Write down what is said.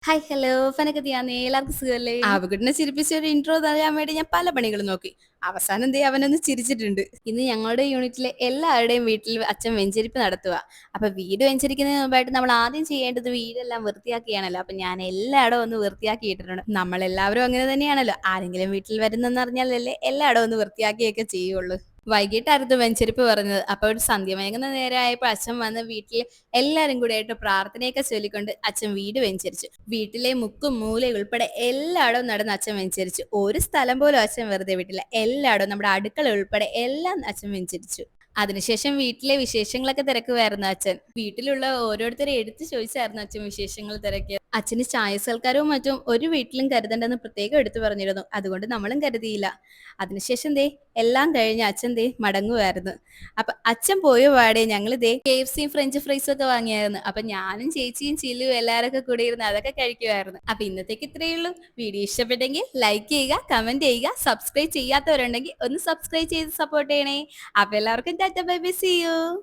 Hi hello ഫനകതിയാന്നേ എല്ലാവർക്കും സുഖല്ലേ? ആവകുട്ടിനെ ചിരിപ്പിച്ച ഒരു ഇൻട്രോ തരാൻ വേണ്ടി ഞാൻ പല പണികളും നോക്കി. അവസാനം എന്തേ അവനൊന്ന് ചിരിച്ചിട്ടുണ്ട്. ഇന്ന് ഞങ്ങളുടെ യൂണിറ്റിലെ എല്ലാവരുടെയും വീട്ടിൽ അച്ഛൻ വെഞ്ചരിപ്പ് നടത്തുക. അപ്പൊ വീട് വെഞ്ചരിക്കുന്നതിന് മുമ്പായിട്ട് നമ്മൾ ആദ്യം ചെയ്യേണ്ടത് വീടെല്ലാം വൃത്തിയാക്കിയാണല്ലോ. അപ്പൊ ഞാൻ എല്ലായിടവും ഒന്ന് വൃത്തിയാക്കിയിട്ടുണ്ട്. നമ്മളെല്ലാവരും അങ്ങനെ തന്നെയാണല്ലോ. ആരെങ്കിലും വീട്ടിൽ വരുന്നെന്ന് അറിഞ്ഞാലല്ലേ എല്ലായിടവും ഒന്ന് വൃത്തിയാക്കിയൊക്കെ ചെയ്യുള്ളൂ. വൈകിട്ടായിരുന്നു വെഞ്ചരിപ്പ് പറഞ്ഞത്. അപ്പൊ ഒരു സന്ധ്യ മയങ്ങുന്ന നേരമായപ്പോൾ അച്ഛൻ വന്ന് വീട്ടിൽ എല്ലാരും കൂടെ ആയിട്ട് പ്രാർത്ഥനയൊക്കെ ചൊല്ലിക്കൊണ്ട് അച്ഛൻ വീട് വെഞ്ചരിച്ചു. വീട്ടിലെ മുക്കും മൂലയും ഉൾപ്പെടെ എല്ലായിടവും നടന്ന് അച്ഛൻ വെഞ്ചരിച്ചു. ഒരു സ്ഥലം പോലും അച്ഛൻ വെറുതെ വിട്ടില്ല. എല്ലായിടവും നമ്മുടെ അടുക്കള ഉൾപ്പെടെ എല്ലാം അച്ഛൻ വെഞ്ചരിച്ചു. അതിനുശേഷം വീട്ടിലെ വിശേഷങ്ങളൊക്കെ തിരക്കുമായിരുന്നു അച്ഛൻ. വീട്ടിലുള്ള ഓരോരുത്തരെ എടുത്തു ചോദിച്ചായിരുന്നു അച്ഛൻ വിശേഷങ്ങൾ തിരക്കിയത്. അച്ഛന് ചായ സൽക്കാരവും മറ്റും ഒരു വീട്ടിലും കരുതണ്ടെന്ന് പ്രത്യേകം എടുത്തു പറഞ്ഞിരുന്നു. അതുകൊണ്ട് നമ്മളും കരുതിയില്ല. അതിനുശേഷം ദേ എല്ലാം കഴിഞ്ഞ് അച്ഛൻ ദേ മടങ്ങുമായിരുന്നു. അപ്പൊ അച്ഛൻ പോയ പാടെ ഞങ്ങൾ ദേ KFCയും ഫ്രഞ്ച് ഫ്രൈസും ഒക്കെ വാങ്ങിയായിരുന്നു. അപ്പൊ ഞാനും ചേച്ചിയും ചില്ലും എല്ലാവരൊക്കെ കൂടി ഇരുന്ന് അതൊക്കെ കഴിക്കുമായിരുന്നു. അപ്പൊ ഇന്നത്തേക്ക് ഇത്രയേ ഉള്ളൂ. വീഡിയോ ഇഷ്ടപ്പെട്ടെങ്കിൽ ലൈക്ക് ചെയ്യുക, കമന്റ് ചെയ്യുക, സബ്സ്ക്രൈബ് ചെയ്യാത്തവരുണ്ടെങ്കിൽ ഒന്ന് സബ്സ്ക്രൈബ് ചെയ്ത് സപ്പോർട്ട് ചെയ്യണേ. അപ്പൊ എല്ലാവർക്കും tata bye bye, see U.